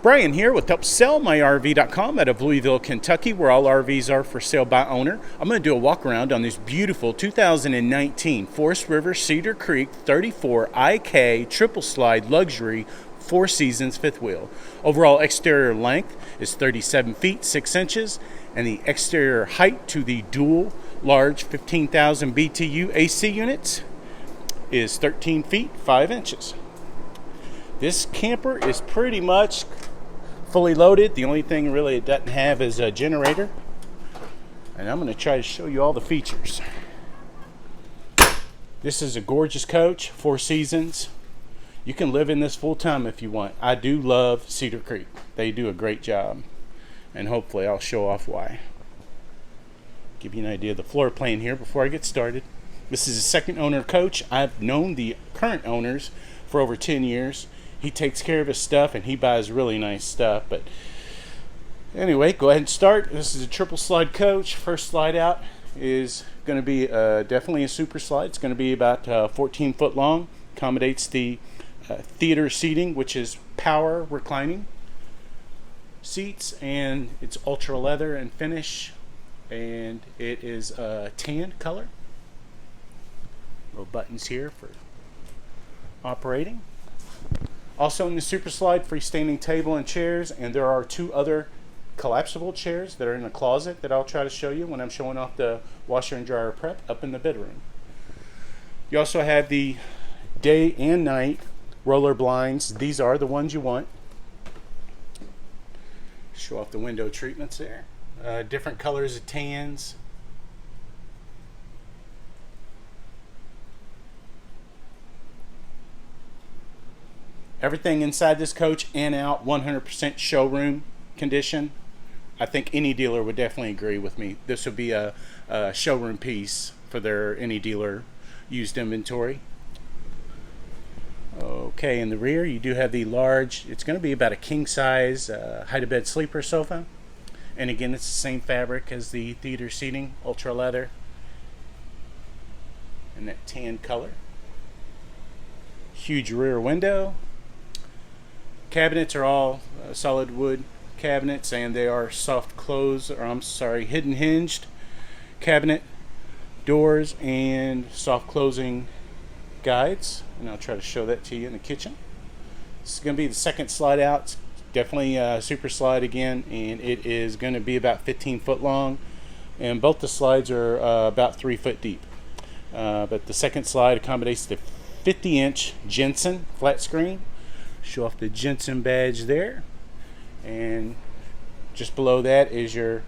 Brian here with HelpSellMyRV.com out of Louisville, Kentucky, where all RVs are for sale by owner. I'm going to do a walk around on this beautiful 2019 Forest River Cedar Creek 34ik triple slide luxury 4 seasons fifth wheel. Overall exterior length is 37 feet 6 inches, and the exterior height to the dual large 15,000 BTU AC units is 13 feet 5 inches. This camper is pretty much fully loaded. The only thing really it doesn't have is a generator. And I'm going to try to show you all the features. This is a gorgeous coach, 4 seasons. You can live in this full time if you want. I do love Cedar Creek. They do a great job. And hopefully I'll show off why. Give you an idea of the floor plan here before I get started. This is a second owner coach. I've known the current owners for over 10 years. He takes care of his stuff and he buys really nice stuff. But anyway, go ahead and start. This is a triple slide coach. First slide out is going to be definitely a super slide. It's going to be about 14 foot long. Accommodates the theater seating, which is power reclining seats, and it's ultra leather and finish, and it is a tan color. Little buttons here for operating. Also in the super slide, freestanding table and chairs, and there are 2 other collapsible chairs that are in the closet that I'll try to show you when I'm showing off the washer and dryer prep up in the bedroom. You also have the day and night roller blinds. These are the ones you want. Show off the window treatments there. Different colors of tans. Everything inside this coach and out 100% showroom condition. I think any dealer would definitely agree with me. This would be a showroom piece for their any dealer used inventory. Okay, in the rear you do have the large, it's going to be about a king size height of bed sleeper sofa. And again, it's the same fabric as the theater seating, ultra leather, and that tan color. Huge rear window. Cabinets are all solid wood cabinets, and they are soft close, or I'm sorry, hidden hinged cabinet doors and soft closing guides. And I'll try to show that to you in the kitchen. This is going to be the second slide out. It's definitely a super slide again, and it is going to be about 15 foot long, and both the slides are about 3 foot deep. But the second slide accommodates the 50-inch Jensen flat screen. Show off the Jensen badge there, and just below that is your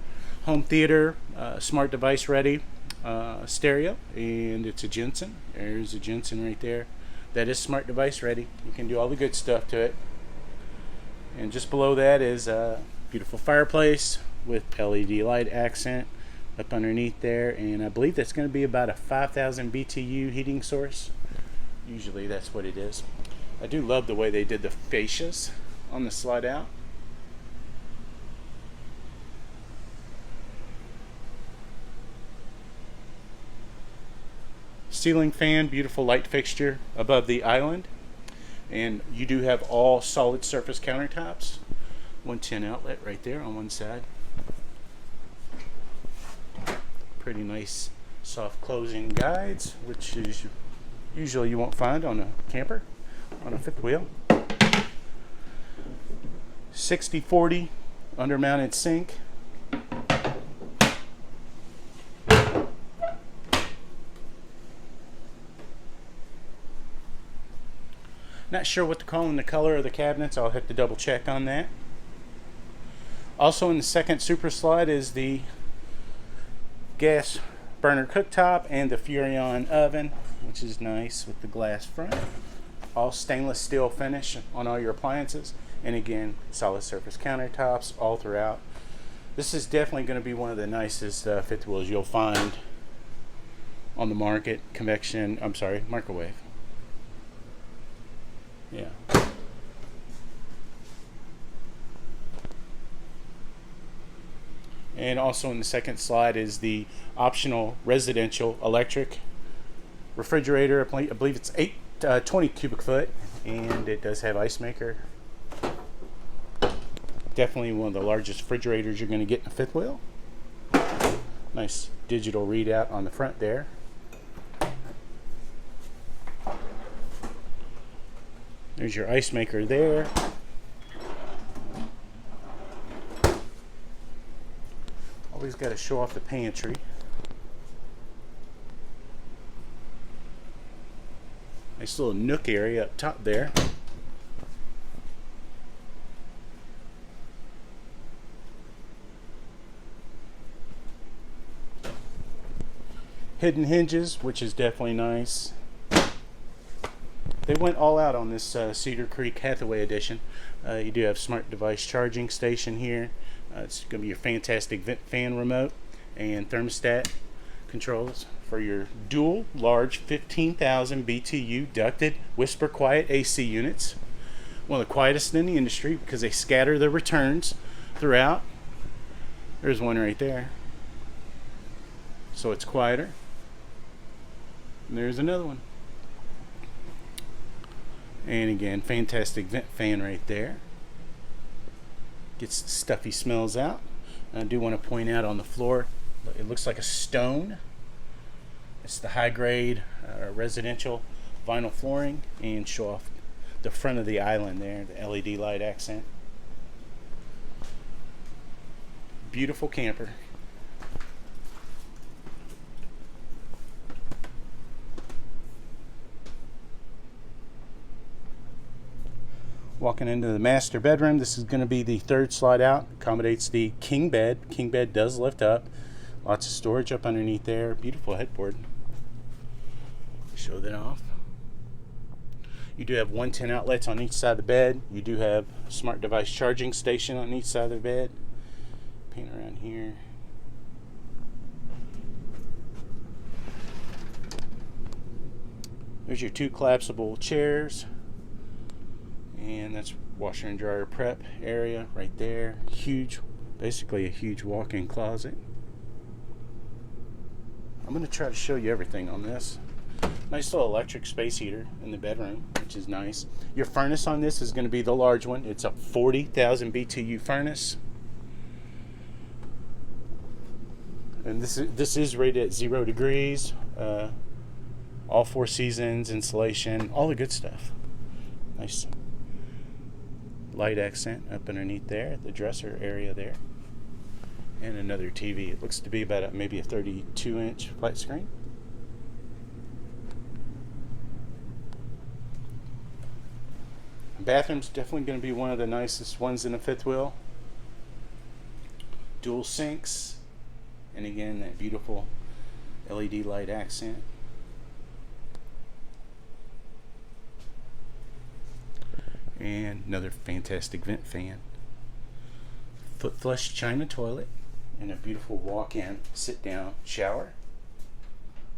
home theater smart device ready stereo, and it's a Jensen. There's a Jensen right there. That is smart device ready. You can do all the good stuff to it. And just below that is a beautiful fireplace with LED light accent up underneath there, and I believe that's going to be about a 5,000 BTU heating source. Usually that's what it is. I do love the way they did the fascias on the slide out. Ceiling fan, beautiful light fixture above the island. And you do have all solid surface countertops. 110 outlet right there on one side. Pretty nice soft closing guides, which is usually you won't find on a camper. On a fifth wheel. 60/40 undermounted sink. Not sure what to call in the color of the cabinets. I'll have to double check on that. Also in the second super slide is the gas burner cooktop and the Furrion oven, which is nice with the glass front. All stainless steel finish on all your appliances, and again solid surface countertops all throughout. This is definitely going to be one of the nicest fifth wheels you'll find on the market. Microwave. Yeah. And also in the second slide is the optional residential electric refrigerator. I believe it's 20 cubic foot, and it does have ice maker Definitely one of the largest refrigerators you're going to get in a fifth wheel. Nice digital readout on the front there. There's your ice maker there. Always got to show off the pantry. Nice little nook area up top there. Hidden hinges, which is definitely nice. They went all out on this Cedar Creek Hathaway Edition. You do have smart device charging station here. It's going to be your fantastic vent fan remote and thermostat controls for your dual large 15,000 BTU ducted Whisper Quiet AC units. One of the quietest in the industry because they scatter the returns throughout. There's one right there. So it's quieter. And there's another one. And again, fantastic vent fan right there. Gets the stuffy smells out. And I do want to point out on the floor, it looks like a stone. It's the high grade residential vinyl flooring, and show off the front of the island there, the LED light accent. Beautiful camper. Walking into the master bedroom, this is going to be the third slide out. Accommodates the king bed. King bed does lift up. Lots of storage up underneath there. Beautiful headboard. Show that off. You do have 110 outlets on each side of the bed. You do have a smart device charging station on each side of the bed. Paint around here. There's your two collapsible chairs. And that's washer and dryer prep area right there. Huge, basically a huge walk-in closet. I'm going to try to show you everything on this. Nice little electric space heater in the bedroom, which is nice. Your furnace on this is going to be the large one. It's a 40,000 BTU furnace. And this is rated at 0 degrees. All 4 seasons, insulation, all the good stuff. Nice light accent up underneath there, the dresser area there, and another TV. It looks to be about maybe a 32-inch flat screen. Bathroom's definitely going to be one of the nicest ones in the fifth wheel. Dual sinks, and again that beautiful LED light accent. And another fantastic vent fan. Foot flush china toilet and a beautiful walk-in sit-down shower.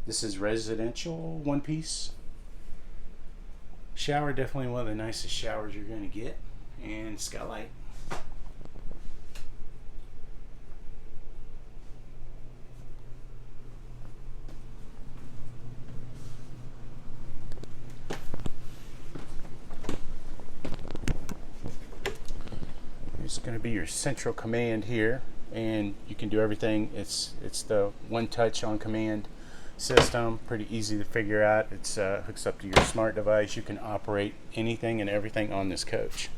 This is residential one-piece shower. Definitely one of the nicest showers you're going to get. And skylight. It's going to be your central command here, and you can do everything. It's the one touch on command system, pretty easy to figure out. It's hooks up to your smart device. You can operate anything and everything on this coach.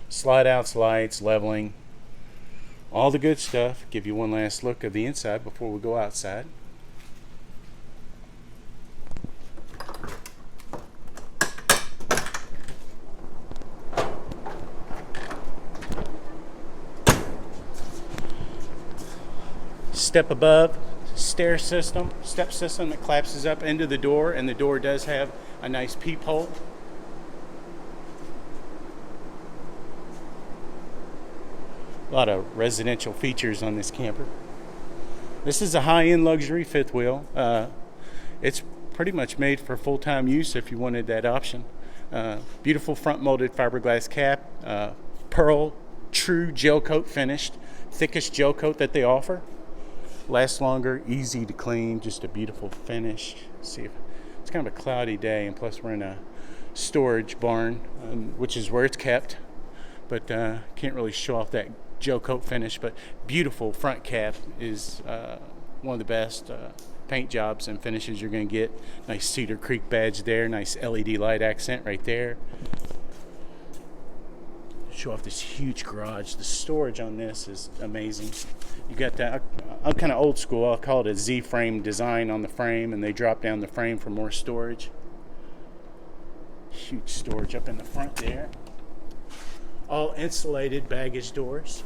Slide outs, lights, leveling, all the good stuff. Give you one last look of the inside before we go outside. Step above step system that collapses up into the door, and the door does have a nice peephole. A lot of residential features on this camper. This is a high-end luxury fifth wheel. It's pretty much made for full-time use if you wanted that option. Beautiful front molded fiberglass cap, pearl true gel coat finished, thickest gel coat that they offer. Lasts longer, easy to clean, just a beautiful finish. See if it's kind of a cloudy day, and plus we're in a storage barn, which is where it's kept. but can't really show off that gel coat finish. But beautiful front cap is one of the best paint jobs and finishes you're going to get. Nice Cedar Creek badge there, nice LED light accent right there. Show off this huge garage. The storage on this is amazing. You got that, I'm kind of old school, I'll call it a Z-frame design on the frame, and they drop down the frame for more storage. Huge storage up in the front there. All insulated baggage doors.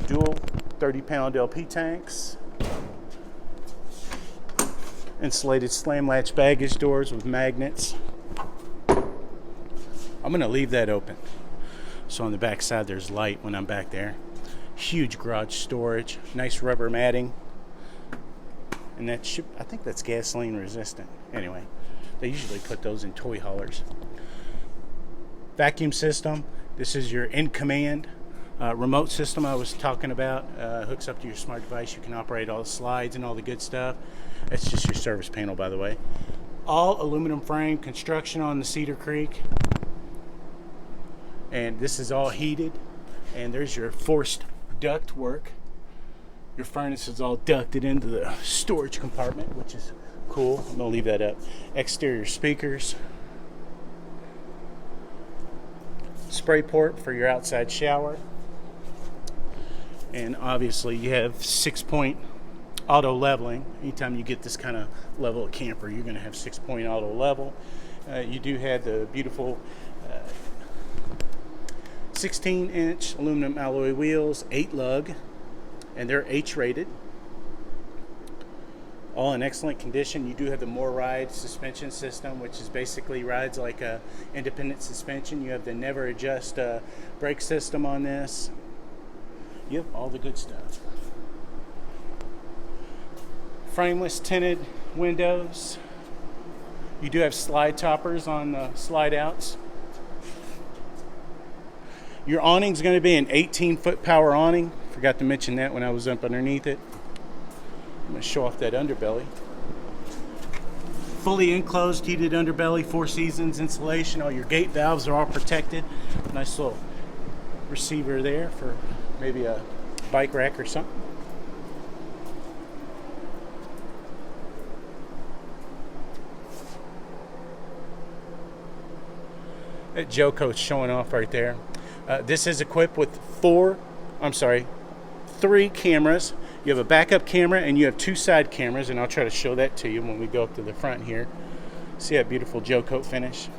Dual 30-pound LP tanks. Insulated slam latch baggage doors with magnets. I'm going to leave that open, so on the back side there's light when I'm back there. Huge garage storage, nice rubber matting, and that should, I think that's gasoline resistant. Anyway, they usually put those in toy haulers. Vacuum system. This is your in command remote system I was talking about. Hooks up to your smart device. You can operate all the slides and all the good stuff. That's just your service panel, by the way. All aluminum frame construction on the Cedar Creek. And this is all heated. And there's your forced duct work. Your furnace is all ducted into the storage compartment, which is cool. I'm gonna leave that up. Exterior speakers. Spray port for your outside shower. And obviously you have 6-point auto leveling. Anytime you get this kind of level of camper, you're going to have 6-point auto level. You do have the beautiful 16-inch aluminum alloy wheels, 8 lug, and they're H-rated. All in excellent condition. You do have the More Ride suspension system, which is basically rides like a independent suspension. You have the never adjust brake system on this. You have all the good stuff. Frameless tinted windows. You do have slide toppers on the slide outs. Your awning is going to be an 18-foot power awning. Forgot to mention that when I was up underneath it. I'm going to show off that underbelly. Fully enclosed heated underbelly, 4 seasons insulation. All your gate valves are all protected. Nice little receiver there for maybe a bike rack or something. That gel coat's showing off right there. This is equipped with 3 cameras. You have a backup camera and you have 2 side cameras, and I'll try to show that to you when we go up to the front here. See that beautiful gel coat finish?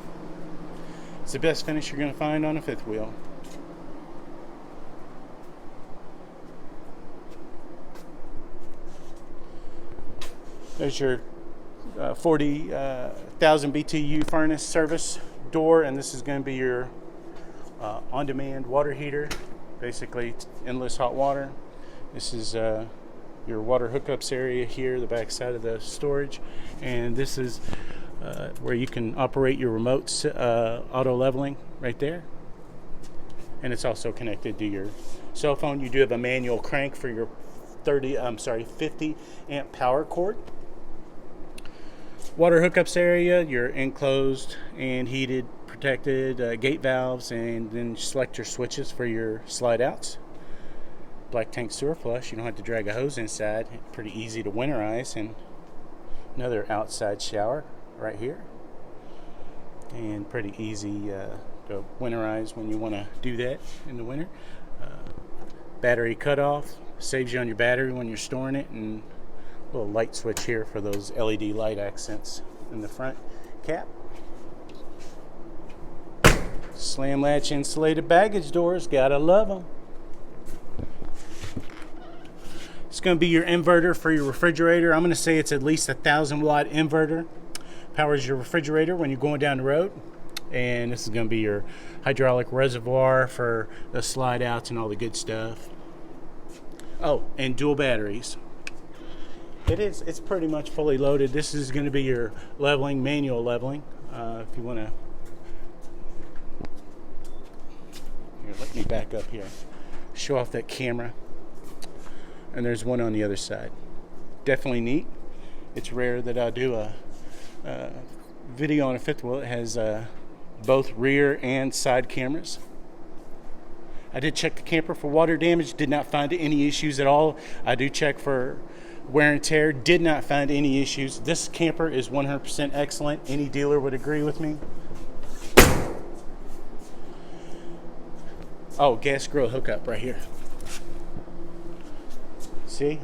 It's the best finish you're going to find on a fifth wheel. There's your 40,000 BTU furnace service door, and this is going to be your on-demand water heater, basically endless hot water. This is your water hookups area here, the back side of the storage, and this is where you can operate your remote auto leveling right there. And it's also connected to your cell phone. You do have a manual crank for your 50 amp power cord. Water hookups area, your enclosed and heated, protected gate valves, and then select your switches for your slide outs. Black tank sewer flush, you don't have to drag a hose inside. Pretty easy to winterize. And another outside shower right here, and pretty easy to winterize when you want to do that in the winter. Battery cutoff saves you on your battery when you're storing it, and a little light switch here for those LED light accents in the front cap. Slam latch insulated baggage doors, gotta love them. It's going to be your inverter for your refrigerator. I'm going to say it's at least 1,000-watt inverter. Powers your refrigerator when you're going down the road. And this is going to be your hydraulic reservoir for the slide outs and all the good stuff. Oh, and dual batteries. It's pretty much fully loaded. This is going to be your leveling, manual leveling. If you want to, here, let me back up here. Show off that camera. And there's one on the other side. Definitely neat. It's rare that I do a video on a fifth wheel. It has both rear and side cameras. I did check the camper for water damage, did not find any issues at all. I do check for wear and tear, did not find any issues. This camper is 100% excellent. Any dealer would agree with me. Oh, gas grill hookup right here. See,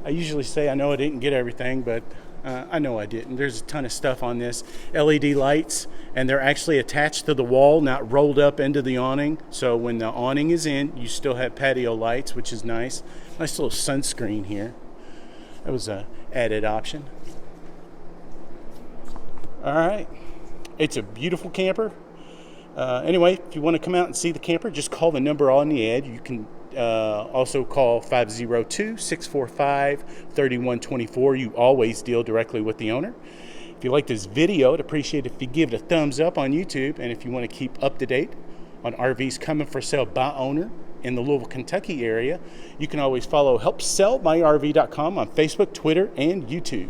I usually say I know I didn't get everything, but I know I didn't. There's a ton of stuff on this. LED lights, and they're actually attached to the wall, not rolled up into the awning. So when the awning is in, you still have patio lights, which is nice. Nice little sunscreen here. That was an added option. All right. It's a beautiful camper. Anyway, if you want to come out and see the camper, just call the number on the ad. You can also call 502-645-3124. You always deal directly with the owner. If you like this video, I'd appreciate it if you give it a thumbs up on YouTube. And if you want to keep up to date on RVs coming for sale by owner in the Louisville, Kentucky area, you can always follow HelpSellMyRV.com on Facebook, Twitter, and YouTube.